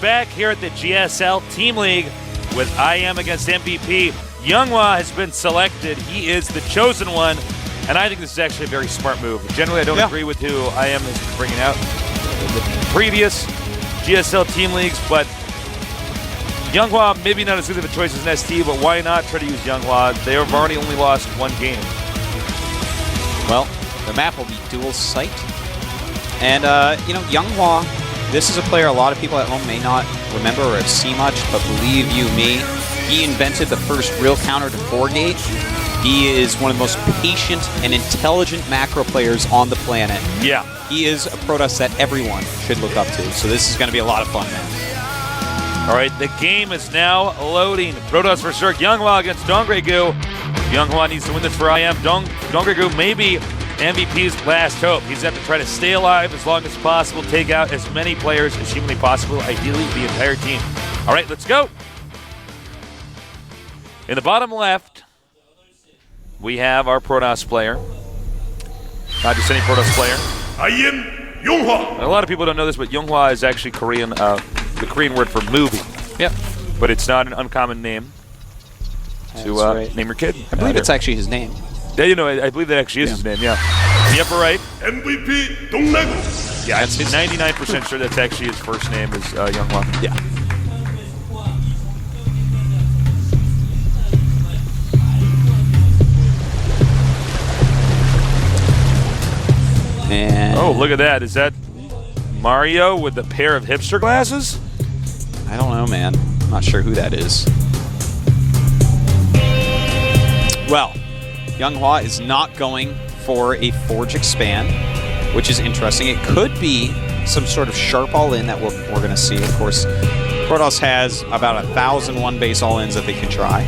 back here at the GSL Team League with IM against MVP. Younghwa has been selected. He is the chosen one, and I think this is actually a very smart move. Generally, I don't agree with who IM has been bringing out in the previous GSL Team Leagues, but Younghwa, maybe not as good of a choice as an ST, but why not try to use Younghwa? They have already only lost one game. Well, the map will be dual site. And, you know, Younghwa, this is a player a lot of people at home may not remember or have seen much, but believe you me, he invented the first real counter to 4-gate. He is one of the most patient and intelligent macro players on the planet. Yeah. He is a Protoss that everyone should look up to, so this is going to be a lot of fun, man. All right, the game is now loading. Protoss vs. Younghwa against Dongregu. Younghwa needs to win this for IM. Dongregu may be MVP's last hope. He's going to have to try to stay alive as long as possible, take out as many players as humanly possible, ideally the entire team. All right, let's go. In the bottom left, we have our Protoss player. Not just any Protoss player. I am Younghwa. And a lot of people don't know this, but Younghwa is actually Korean, the Korean word for movie. Yep. But it's not an uncommon name to name your kid. I believe it's actually his name. Yeah, you know, I believe that actually is his name, yeah. In the upper right. MVP Dongregu. Yeah, I'm 99% sure that's actually his first name is Younghwa. Yeah. And oh, look at that. Is that Mario with a pair of hipster glasses? I don't know, man. I'm not sure who that is. Well, Younghwa is not going for a Forge Expand, which is interesting. It could be some sort of sharp all-in that we're going to see. Of course, Protoss has about 1,001 base all-ins that they can try.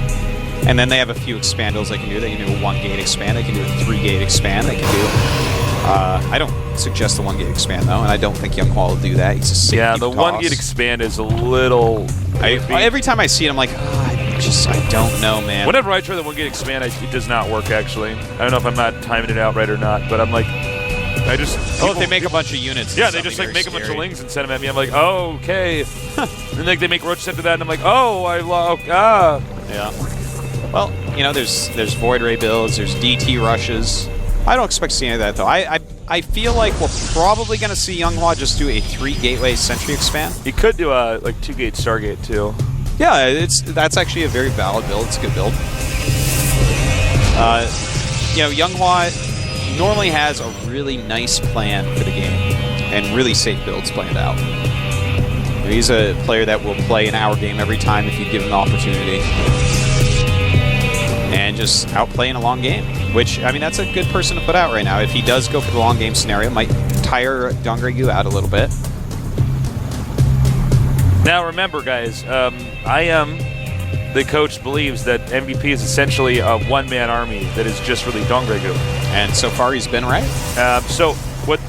And then they have a few expandals they can do. They can do a 1-gate expand. They can do a 3-gate expand. They can do... I don't suggest the 1-gate expand, though, and I don't think Younghwa will do that. He's a safety the toss. 1-gate expand is a little... Every time I see it, I'm like, I don't know, man. Whenever I try the 1-gate expand, it does not work, actually. I don't know if I'm not timing it out right or not, but I'm like... I just... if they make a bunch of units. Yeah, they just like make a bunch of lings and send them at me. I'm like, oh, okay. And then they make Ro6 after that, and I'm like, oh, Yeah. Well, you know, there's Void Ray builds, there's DT rushes. I don't expect to see any of that, though. I feel like we're probably going to see Younghwa just do a 3-gateway Sentry expand. He could do a 2-gate Stargate, too. Yeah, that's actually a very valid build. It's a good build. You know, Younghwa normally has a really nice plan for the game and really safe builds planned out. He's a player that will play an hour game every time if you give him the opportunity. And just outplay in a long game, which, I mean, that's a good person to put out right now. If he does go for the long game scenario, might tire Dongregu out a little bit. Now, remember, guys, the coach believes that MVP is essentially a one-man army that is just really Dongregu. And so far, he's been right. So what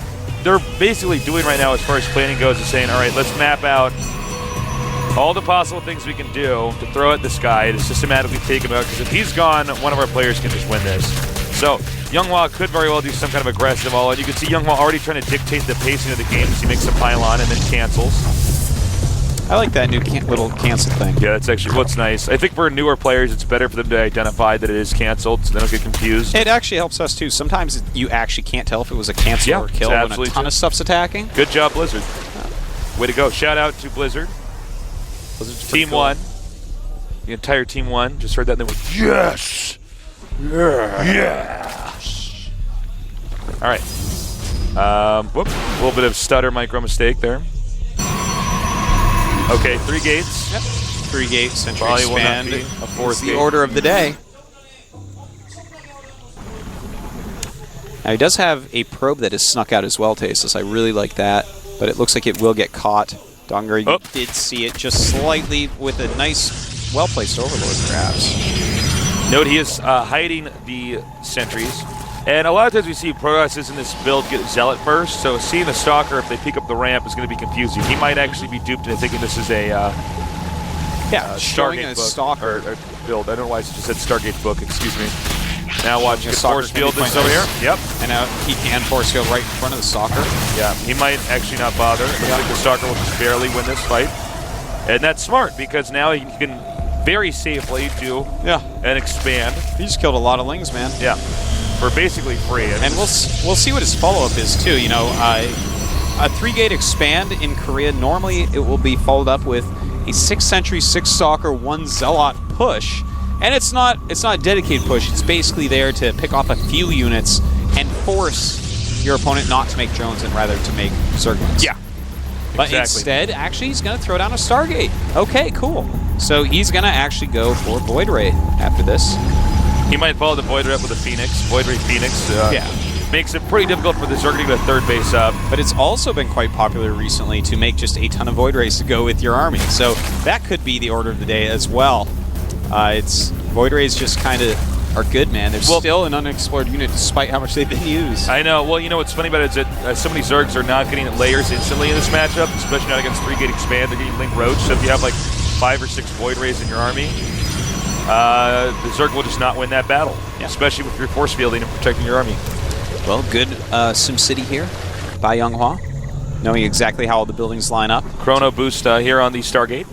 they're basically doing right now as far as planning goes is saying, all right, let's map out all the possible things we can do to throw at this guy to systematically take him out, because if he's gone, one of our players can just win this. So Younghwa could very well do some kind of aggressive all-in. You can see Younghwa already trying to dictate the pacing of the game as he makes a pylon and then cancels. I like that new little cancel thing. Yeah, that's actually what's nice. I think for newer players, it's better for them to identify that it is canceled so they don't get confused. It actually helps us, too. Sometimes you actually can't tell if it was a cancel or a kill when a ton of stuff's attacking. Good job, Blizzard. Way to go. Shout out to Blizzard. Team cool. 1. The entire Team 1 just heard that and they went, yes! Yeah! All right. Whoop. A little bit of stutter micro mistake there. Okay, 3 gates. Yep. 3-gate Sentry Probably expand. will not be a 4th the gate. order of the day. Now, he does have a probe that is snuck out as well, Tasteless. I really like that, but it looks like it will get caught. Dongregu did see it just slightly with a nice, well-placed Overlord, perhaps. Note he is hiding the sentries. And a lot of times we see Protoss in this build get Zealot first, so seeing the Stalker, if they pick up the ramp, is going to be confusing. He might actually be duped into thinking this is a showing a Stargate book. Stalker. Or build. I don't know why I just said Stargate book, excuse me. Now watch, Stalker force field this over here. Yep. And now he can force field right in front of the Stalker. Yeah, he might actually not bother. It looks like the Stalker will just barely win this fight. And that's smart because now he can very safely do and expand. He just killed a lot of Lings, man. Yeah, for basically free. And we'll see what his follow-up is, too. You know, a 3-gate expand in Korea, normally it will be followed up with a 6 Sentry, 6 Stalker, 1 Zealot push. And it's not a dedicated push. It's basically there to pick off a few units and force your opponent not to make drones and rather to make Zerglings. Yeah. But instead, actually, he's going to throw down a Stargate. Okay, cool. So he's going to actually go for Void Ray after this. He might follow the Void Ray up with a Phoenix. Void Ray Phoenix makes it pretty difficult for the Zerg to get a third base up. But it's also been quite popular recently to make just a ton of Void Rays to go with your army. So that could be the order of the day as well. It's Void Rays just kind of are good, man. They're still an unexplored unit despite how much they've been used. I know. Well, you know what's funny about it is that so many Zergs are not getting layers instantly in this matchup, especially not against 3-gate expand. They're getting Link Roach, so if you have like 5 or 6 Void Rays in your army, the Zerg will just not win that battle, especially with your force fielding and protecting your army. Well, good SimCity here by Younghwa, knowing exactly how all the buildings line up. Chrono boost here on the Stargate.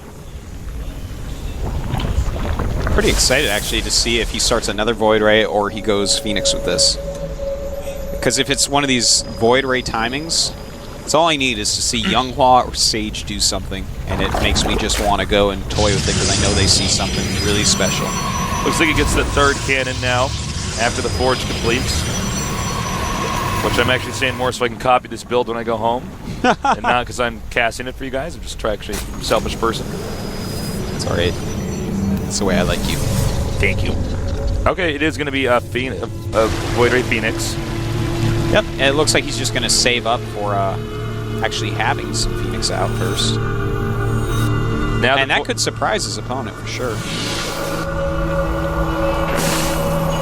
Pretty excited, actually, to see if he starts another Void Ray or he goes Phoenix with this. Because if it's one of these Void Ray timings, it's all I need is to see Younghwa or Sage do something, and it makes me just want to go and toy with it because I know they see something really special. Looks like he gets the 3rd cannon now after the Forge completes. Which I'm actually saying more so I can copy this build when I go home. And not because I'm casting it for you guys. I'm just actually a selfish person. It's alright. That's the way I like you. Thank you. Okay, it is going to be a Void Ray Phoenix. Yep, and it looks like he's just going to save up for actually having some Phoenix out first. Now and that could surprise his opponent for sure.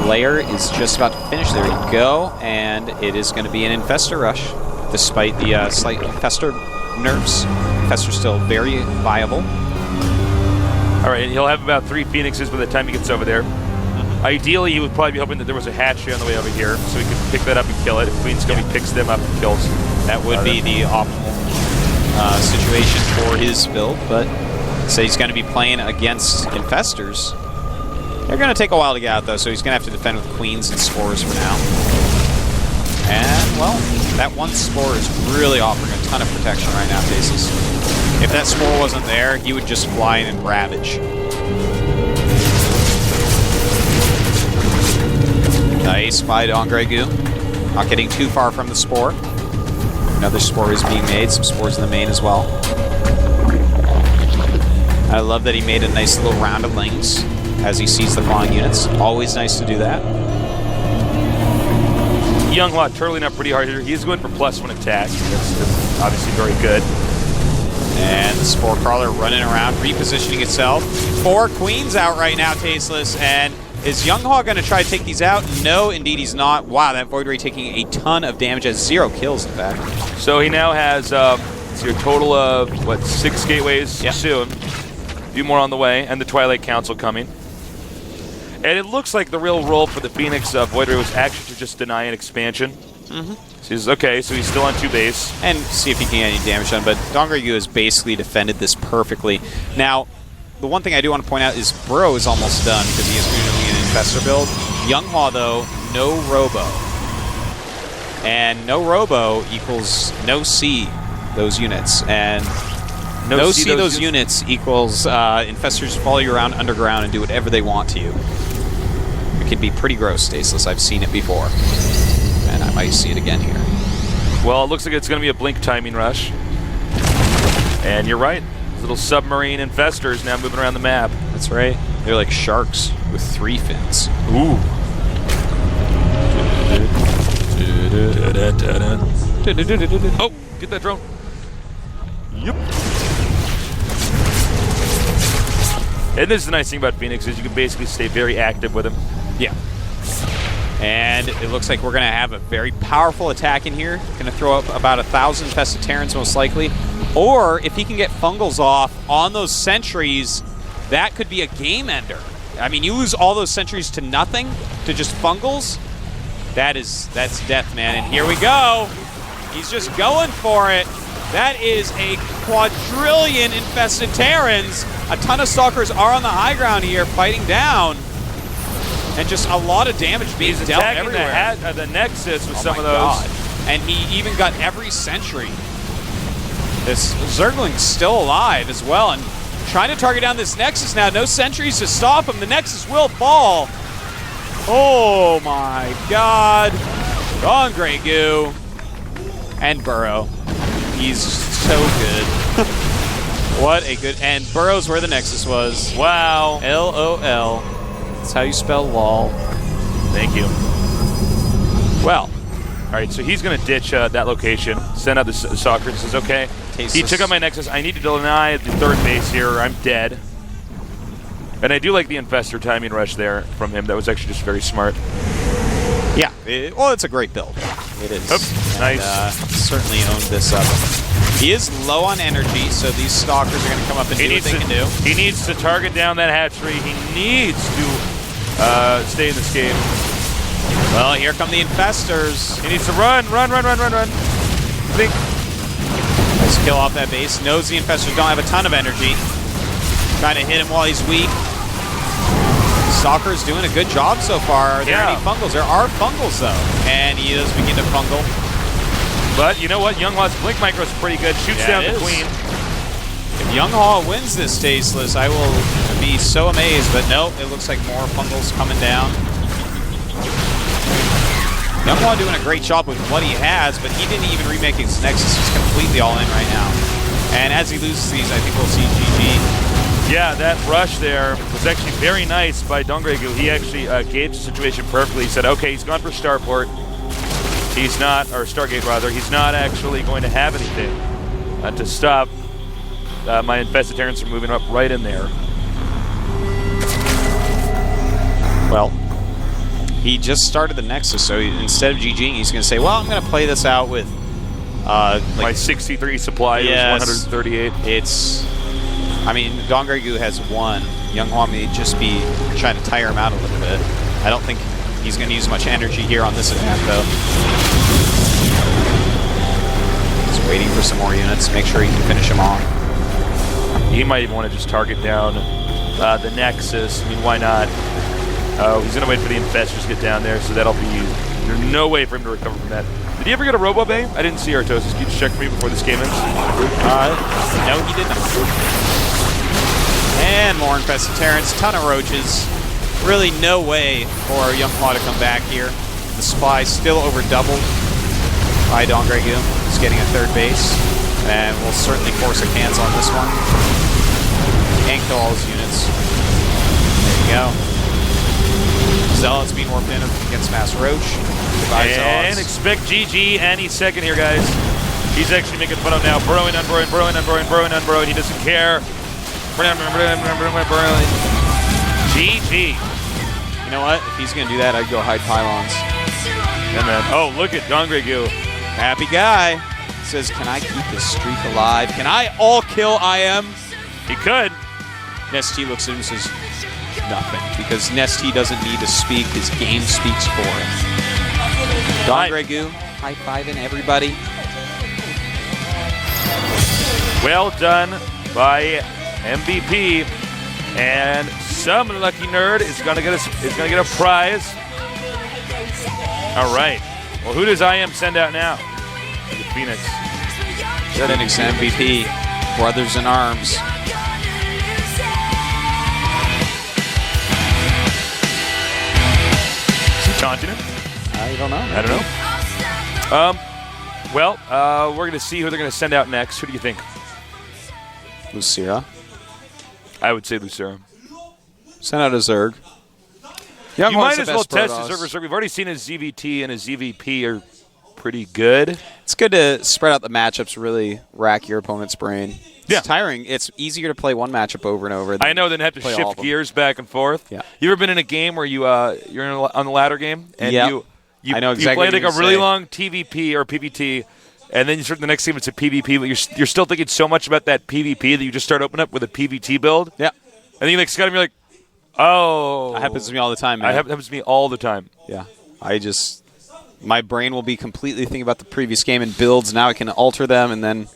Layer is just about to finish. There you go. And it is going to be an Infestor rush, despite the slight Infestor nerfs. Infestor's still very viable. All right, he'll have about 3 Phoenixes by the time he gets over there. Ideally, he would probably be hoping that there was a hatchery on the way over here, so he could pick that up and kill it. If Queen's coming, he picks them up and kills. That would be the optimal situation for his build, but say he's going to be playing against Infestors. They're going to take a while to get out, though, so he's going to have to defend with Queens and Spores for now. And, well, that one Spore is really offering a ton of protection right now, Faces. If that Spore wasn't there, he would just fly in and ravage. Nice by Dongregu. Not getting too far from the Spore. Another Spore is being made. Some Spores in the main as well. I love that he made a nice little round of Lings as he sees the flying units. Always nice to do that. Younghwa turtling up pretty hard here. He's going for +1 attack. That's obviously very good. And the Spore Crawler running around, repositioning itself. 4 Queens out right now, Tasteless. And is Younghwa going to try to take these out? No, indeed he's not. Wow, that Void Ray taking a ton of damage, has 0 kills, in fact. So he now has a total of, what, 6 gateways soon. A few more on the way, and the Twilight Council coming. And it looks like the real role for the Phoenix Void Ray was actually to just deny an expansion. So he's okay, so he's still on 2 base. And see if he can get any damage done, but Dongregu has basically defended this perfectly. Now, the one thing I do want to point out is Burrow is almost done because he is doing an Infestor build. Younghwa, though, no Robo. And no Robo equals no C those units. And no C those units equals Infestors follow you around underground and do whatever they want to you. It can be pretty gross, Staceless. I've seen it before. And I might see it again here. Well, it looks like it's going to be a blink timing rush. And you're right. Little submarine Infestors now moving around the map. That's right. They're like sharks with 3 fins. Ooh. Oh, get that drone. Yep. And this is the nice thing about Phoenix is you can basically stay very active with him. Yeah. And it looks like we're going to have a very powerful attack in here. Going to throw up about 1,000 Infested Terrans most likely. Or if he can get Fungals off on those sentries, that could be a game ender. I mean, you lose all those sentries to nothing, to just Fungals. That's death, man. And here we go. He's just going for it. That is a quadrillion infested Terrans. A ton of Stalkers are on the high ground here, fighting down. And just a lot of damage being dealt everywhere. The Nexus with some of those. God. And he even got every sentry. This Zergling's still alive as well, and trying to target down this Nexus now. No sentries to stop him. The Nexus will fall. Oh my God. Gone Grey Goo. And Burrow. He's so good. What a good... And Burrow's where the Nexus was. Wow. LOL. That's how you spell LOL. Thank you. Well. All right, so he's going to ditch that location, send out the Stalker, and says, okay, he took out my Nexus. I need to deny the third base here, or I'm dead. And I do like the Infestor timing rush there from him. That was actually just very smart. Yeah. Well, it's a great build. It is. Oops, and, nice. Certainly owned this up. He is low on energy, so these Stalkers are going to come up and do what they can do. He needs to target down that hatchery. He needs to stay in this game. Well, here come the Infestors. He needs to run. Think. Nice kill off that base. Knows the Infestors don't have a ton of energy. Trying to hit him while he's weak. Stalker's doing a good job so far. Are there any fungals? There are fungals, though. And he does begin to fungal. But you know what? Younghwa's Blink Micro is pretty good. Shoots down the Queen. If Younghwa wins this Tasteless, I will be so amazed. But no, it looks like more fungals coming down. Younghwa doing a great job with what he has, but he didn't even remake his Nexus. He's completely all in right now. And as he loses these, I think we'll see GG. Yeah, that rush there was actually very nice by Dongregu. He actually gauged the situation perfectly. He said, okay, he's gone for Starport. He's not, or Stargate rather, he's not actually going to have anything to stop my Infested Terrans from moving up right in there. Well, he just started the Nexus, so instead of GGing, he's going to say, well, I'm going to play this out with... my 63 supply is 138. It's... I mean, Dongregu has one. Younghwa may just be trying to tire him out a little bit. I don't think he's going to use much energy here on this event, though. He's waiting for some more units, make sure he can finish them off. He might even want to just target down the Nexus. I mean, why not? He's going to wait for the Infestors to get down there, so that'll be... There's no way for him to recover from that. Did he ever get a Robo Bay? I didn't see Artosis. Can you just check for me before this game ends? No, he did not. And more Infested Terrans, ton of Roaches. Really no way for Younghwa to come back here. The supply still over doubled by Dongregu. He's getting a third base. And we'll certainly force a cancel on this one. And kill all his units. There you go. Zealot's being warped in against Mass Roach. Goodbye, and Zealots. expect GG any second here, guys. He's actually making fun of now. Burrowing, unburrowing. He doesn't care. GG. You know what? If he's going to do that, I'd go hide pylons. And then, oh, look at Dongregu. Happy guy. Says, can I keep this streak alive? Can I all kill IM? He could. Nesty looks at him and says, nothing. Because Nesty doesn't need to speak. His game speaks for him. Dongregu, high-fiving everybody. Well done by MVP, and some lucky nerd is gonna get a prize. All right. Well, who does IM send out now? The Phoenix. Phoenix MVP, brothers in arms. Is he taunting him? I don't know. I don't know. Well, we're gonna see who they're gonna send out next. Who do you think? Lucira. I would say Lucira. Send out a Zerg. You might as well test his Zerg. We've already seen his ZVT and his ZVP are pretty good. It's good to spread out the matchups, really rack your opponent's brain. It's tiring. It's easier to play one matchup over and over. I know, than have to shift gears back and forth. Yeah. You ever been in a game where you're on the ladder game and you I know exactly play like a really long TVP or PVT, and then you start the next game, it's a PvP, but you're still thinking so much about that PvP that you just start opening up with a PvT build. Yeah. And then you like Scott and you're like, oh. That happens to me all the time, man. That happens to me all the time. Yeah. My brain will be completely thinking about the previous game and builds. Now I can alter them, and then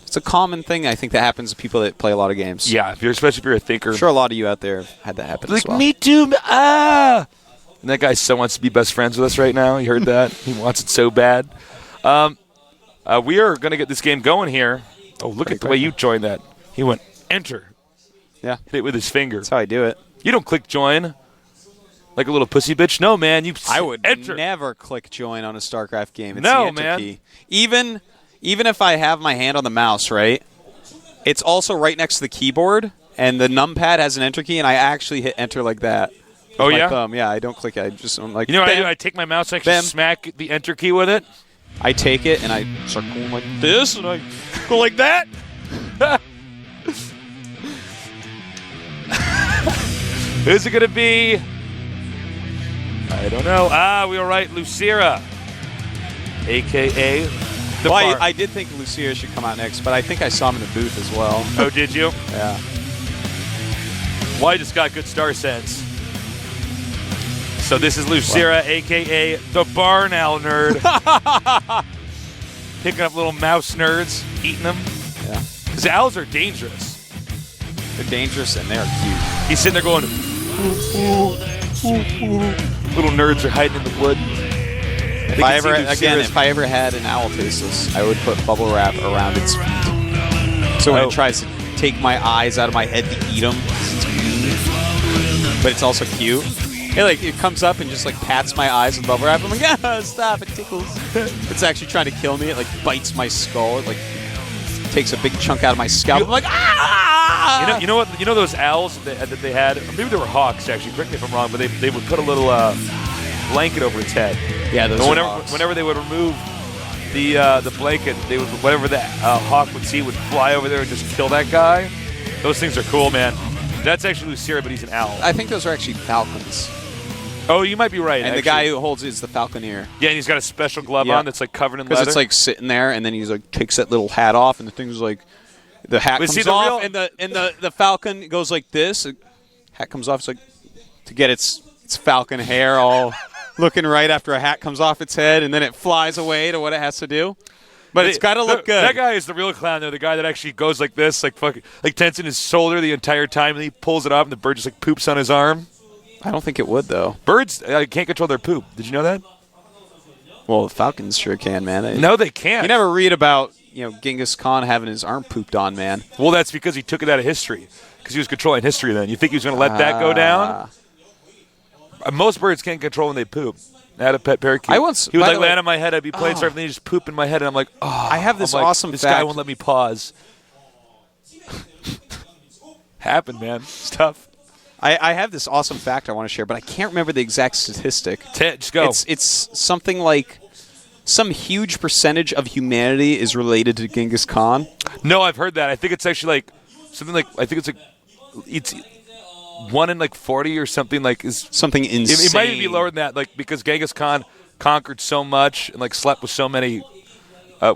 It's a common thing, I think, that happens to people that play a lot of games. Yeah, especially if you're a thinker. I'm sure a lot of you out there have had that happen as well. Me too. Ah! And that guy so wants to be best friends with us right now. You heard that? He wants it so bad. We are going to get this game going here. Oh, look at the way you joined that. He went enter. Yeah. Hit it with his finger. That's how I do it. You don't click join like a little pussy bitch. No, man. I would enter. never click join on a StarCraft game. It's No, the enter man. key. Even if I have my hand on the mouse, right? It's also right next to the keyboard, and the numpad has an enter key, and I actually hit enter like that. Oh, with my yeah? thumb. Yeah, I don't click it. I'm like, You know what I bam. do? I take my mouse, actually Bam. smack the enter key with it. I take it, and I start going like this, and I go like that. Who's it going to be? I don't know. We were right. Lucira, a.k.a. the Well, Bar. I did think Lucia should come out next, but I think I saw him in the booth as well. Oh, did you? Yeah. Well, I just got good star sense. So this is Lucira, a.k.a. the Barn Owl Nerd. Picking up little mouse nerds, eating them. Yeah. Because owls are dangerous. They're dangerous, and they're cute. He's sitting there going, little nerds are hiding in the wood. If I ever had an owl tasteless, I would put bubble wrap around its feet. So when it tries to take my eyes out of my head to eat them, but it's also cute. It comes up and just like pats my eyes with bubble wrap. I'm like, ah, stop! It tickles. It's actually trying to kill me. It like bites my skull. It like takes a big chunk out of my scalp. I'm like, ah! You know what? You know those owls that they had? Or maybe they were hawks. Actually, correct me if I'm wrong. But they would put a little blanket over its head. Yeah, those And are hawks. whenever they would remove the blanket, they would whatever the hawk would see would fly over there and just kill that guy. Those things are cool, man. That's actually Lucira, but he's an owl. I think those are actually falcons. Oh, you might be right. And actually. the guy who holds it is the falconer. Yeah, and he's got a special glove Yeah. on that's like covered in leather. Because it's like sitting there, and then he's like takes that little hat off, and the thing's like the hat comes off, and the falcon goes like this. The hat comes off. It's like to get its falcon hair all looking right after a hat comes off its head, and then it flies away to what it has to do. But it's got to look good. That guy is the real clown, though. The guy that actually goes like this, like fucking, like tensing his shoulder the entire time, and he pulls it off, and the bird just like poops on his arm. I don't think it would, though. Birds can't control their poop. Did you know that? Well, the falcons sure can, man. No, they can't. You never read about Genghis Khan having his arm pooped on, man. Well, that's because he took it out of history. Because he was controlling history then. You think he was going to let that go down? Most birds can't control when they poop. I had a pet parakeet. He would like land on my head. I'd be playing stuff, and then he'd just poop in my head, and I'm like, oh. I have this awesome This fact. guy won't let me pause. Happened, man. It's tough. I have this awesome fact I want to share, but I can't remember the exact statistic. Just go. It's something like some huge percentage of humanity is related to Genghis Khan. No, I've heard that. I think it's actually like something like it's 1 in like 40 or something like is something insane. It might even be lower than that, like because Genghis Khan conquered so much and like slept with so many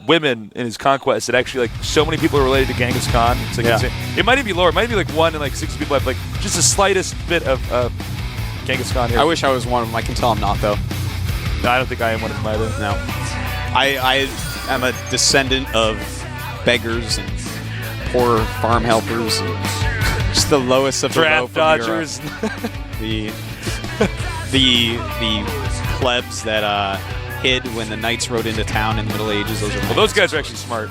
women in his conquest that actually like so many people are related to Genghis Khan. It's like insane. It might even be lower. It might be like 1 in like 60 people have like just the slightest bit of Genghis Khan here. I wish I was one of them. I can tell I'm not though. No, I don't think I am one of them either. No. I am a descendant of beggars and poor farm helpers and just the lowest of the low Draft from dodgers. the plebs that hid when the knights rode into town in the Middle Ages. Those are Well, those guys are actually smart.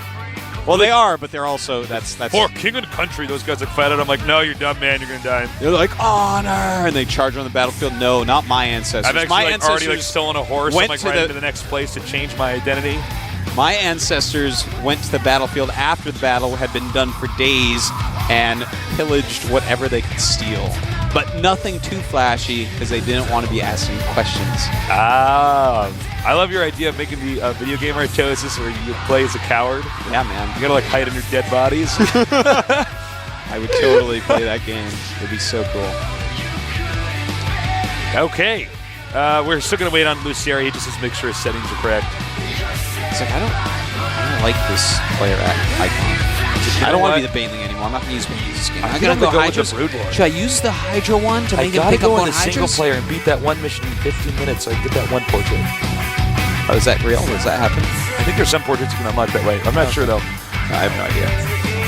Well, they are, but they're also that's For king and country, those guys like fight it. I'm like, no, you're dumb, man. You're gonna die. They're like honor, and they charge on the battlefield. No, not my ancestors. I've actually my already like stolen a horse. I'm like riding to the next place to change my identity. My ancestors went to the battlefield after the battle had been done for days and pillaged whatever they could steal. But nothing too flashy because they didn't want to be asking questions. I love your idea of making the video game Artosis where you play as a coward. Yeah, man. You gotta like hide under dead bodies. I would totally play that game. It'd be so cool. Okay. We're still gonna wait on Lucera. He just has to make sure his settings are correct. It's like I don't like this player icon. I don't want to be the Baneling anymore. I'm not going to use Baneling this game. I gotta go Hydra. with the Brood Lord. Should I use the Hydra one to make him pick up go on into single Hydras? player and beat that one mission in 15 minutes so I can get that one portrait. Oh, is that real? Does that happen? I think there's some portraits you can unlock that way. I'm not sure though. I have no idea.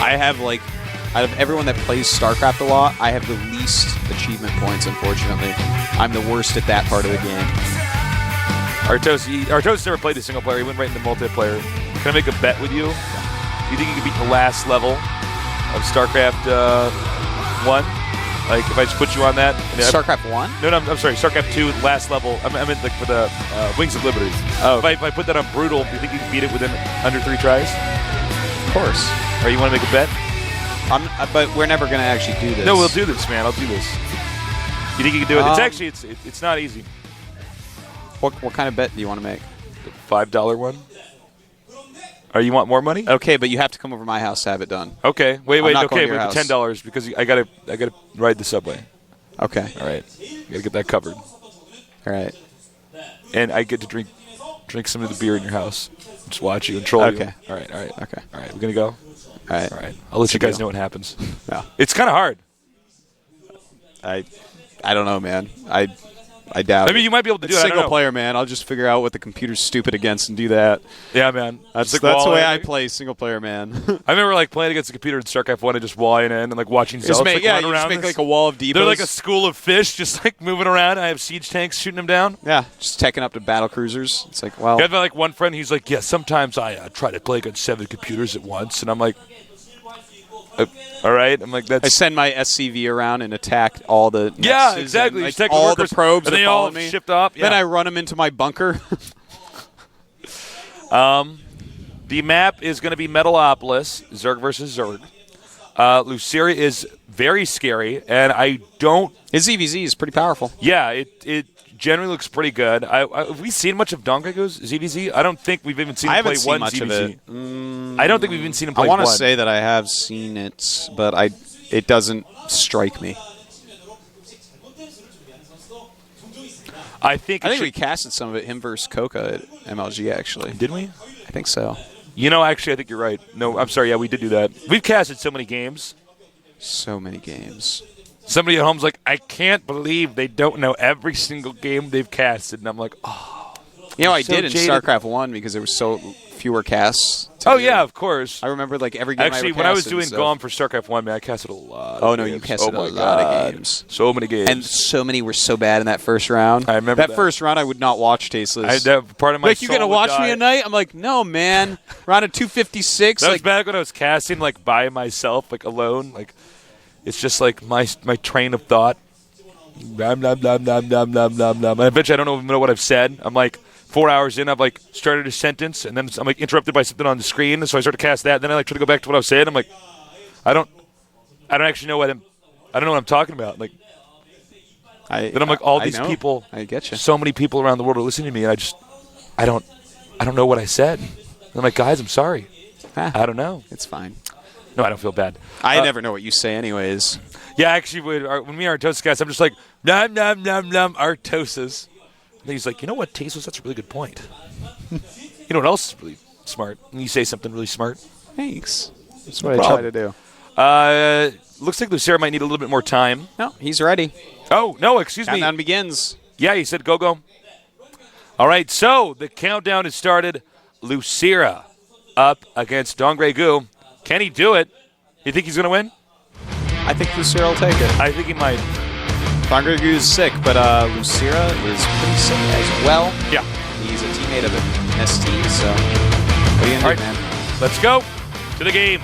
I have, like, out of everyone that plays StarCraft a lot, I have the least achievement points, unfortunately. I'm the worst at that part of the game. Artos never played a single player. He went right into multiplayer. Can I make a bet with you? Do you think you can beat the last level of StarCraft 1? Like, if I just put you on that? StarCraft 1? No, I'm sorry. StarCraft 2, last level. I meant like for the Wings of Liberty. Oh. If I put that on Brutal, do you think you can beat it within under 3 tries? Of course. Or you want to make a bet? But we're never going to actually do this. No, we'll do this, man. I'll do this. You think you can do it? It's actually, it's not easy. What kind of bet do you want to make? The $5 one? Or you want more money? Okay, but you have to come over to my house to have it done. Okay. Wait. not Okay, going to your wait. house. $10 because I gotta ride the subway. Okay. All right. Gotta get that covered. All right. And I get to drink some of the beer in your house. Just watch you and troll you. Okay. All right. Okay. All right. We're gonna go. All right. All right. I'll let you guys know what happens. No. It's kind of hard. I don't know, man. I doubt I mean, it. you might be able to do it. I don't Single know. player, man. I'll just figure out what the computer's stupid against and do that. Yeah, man. That's Just the wall way in. I play single player, man. I remember like playing against the computer in StarCraft 1 and just walling in and like watching zealots like, run you around. just make like a wall of depots. They're like a school of fish just like moving around. I have siege tanks shooting them down. Yeah, just taking up to battle cruisers. It's like, well, I had like one friend. He's like, yeah, sometimes I try to play against 7 computers at once, and I'm like, all right. I'm like, I that's send my SCV around and attack all the yeah, nexus exactly. and, Just like, take all workers, the probes and that they follow all me. shift off. Yeah. Then I run them into my bunker. The map is going to be Metalopolis, Zerg versus Zerg. Lucera is very scary, and I don't. His ZVZ is pretty powerful. Yeah, it generally looks pretty good. Have we seen much of Dongago's ZVZ? I don't think we've even seen him play one much ZVZ. of it. I don't think we've even seen him play I want one. to say that I have seen it, but it doesn't strike me. I think we casted some of it, him versus Coca at MLG, actually. Didn't we? I think so. You know, actually, I think you're right. No, I'm sorry. Yeah, we did do that. We've casted so many games. So many games. Somebody at home's like, I can't believe they don't know every single game they've casted. And I'm like, oh. You know, I so did in jaded. StarCraft 1 because there were so fewer casts. Oh, yeah, of course. I remember like every game Actually, I when I was casted doing and stuff. GOM for StarCraft 1, man, I casted a lot. Oh, of no, games. you casted Oh, my a lot of God. games. So many games. And so many were so bad in that first round. I remember that. first round I would not watch Tasteless. That part of my like, you soul gonna would watch die. me tonight? I'm like, no, man. Round of 256. That was like, back when I was casting, like, by myself, like, alone. Like, it's just, like, my train of thought. Blah, blah, blah, blah, blah, blah, blah, blah. And eventually I don't even know what I've said. I'm, like, 4 hours in, I've, like, started a sentence, and then I'm, like, interrupted by something on the screen, so I start to cast that. Then I, like, try to go back to what I was saying. I'm like, I don't actually know I don't know what I'm talking about. Like, then I'm like, all these know. people. I get you. So many people around the world are listening to me, and I don't know what I said. And I'm like, guys, I'm sorry. I don't know. It's fine. No, I don't feel bad. I never know what you say anyways. Yeah, actually, when me and Artosis cast, I'm just like, nom, nom, nom, nom, Artosis. And he's like, you know what, Tasteless, that's a really good point. You know what else is really smart? When you say something really smart. Thanks. That's what I try to do. Looks like Lucera might need a little bit more time. No, he's ready. Oh, no, excuse me. Countdown begins. Yeah, he said go. All right, so the countdown has started. Lucera up against Dongre Gu. Can he do it? You think he's going to win? I think Lucera will take it. I think he might. Dongre Gu is sick, but Lucera is pretty sick as well. Yeah. He's a teammate of an ST, so what are you going to do, man? Let's go to the game.